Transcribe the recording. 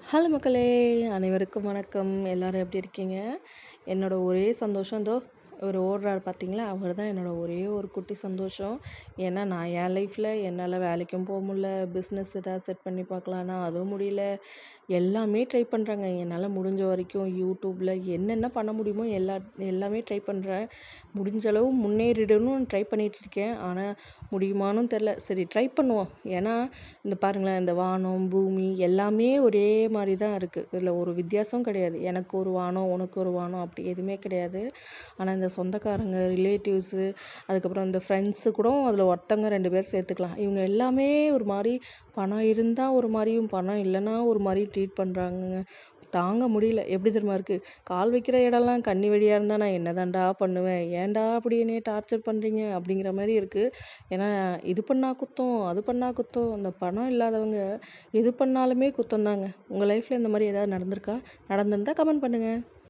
Hello மக்களே! அனைவருக்கும் வணக்கம். எல்லாரும் எப்படி இருக்கீங்க? என்னோட ஒரே சந்தோஷம் இவரு ஓடுறாரு பார்த்தீங்களா, அவர் தான் என்னோட ஒரே ஒரு குட்டி சந்தோஷம். ஏன்னா, நான் என் லைஃப்பில என்னால வேலைக்கும் முடில, பிஸ்னஸ் ஏதாவது செட் பண்ணி பார்க்கலான்னா அதுவும் முடியல. எல்லாமே ட்ரை பண்ணுறேங்க. என்னால் முடிஞ்ச வரைக்கும் யூடியூப்பில் என்னென்ன பண்ண முடியுமோ எல்லாமே ட்ரை பண்ணுறேன். முடிஞ்ச அளவு முன்னேறிடணும்னு ட்ரை பண்ணிகிட்டு இருக்கேன். ஆனால் முடியுமான்னு தெரில. சரி ட்ரை பண்ணுவோம். ஏன்னா, இந்த பாருங்களேன், இந்த வானம், பூமி எல்லாமே ஒரே மாரி தான் இருக்குது. இதில ஒரு வித்தியாசம் கிடையாது. எனக்கு ஒரு வானம், உனக்கு ஒரு வானம் அப்படி எதுவுமே கிடையாது. ஆனால் இந்த சொந்தக்காரங்க, ரிலேட்டிவ்ஸு, அதுக்கப்புறம் இந்த ஃப்ரெண்ட்ஸு கூட அதில் ஒருத்தங்க 2 பேர் சேர்த்துக்கலாம். இவங்க எல்லாமே ஒரு மாரி பணம் இருந்தால் ஒரு மாரியும், பணம் இல்லைன்னா ஒரு மாரி ட்ரீட் பண்ணுறாங்கங்க. தாங்க முடியல. எப்படி தெரியுமா இருக்குது? கால் வைக்கிற இடம்லாம் கண்ணி வெடியா இருந்தால் நான் என்ன தான்டா பண்ணுவேன்? ஏன்டா அப்படி என்னைய டார்ச்சர் பண்ணுறீங்க? அப்படிங்கிற மாரி இருக்குது. ஏன்னா இது பண்ணா குத்தம், அது பண்ணா குத்தம். அந்த பணம் இல்லாதவங்க எது பண்ணாலுமே குத்தம் தாங்க. உங்கள் லைஃப்பில் இந்த மாரி ஏதாவது நடந்திருக்கா? நடந்திருந்தா கமெண்ட் பண்ணுங்க.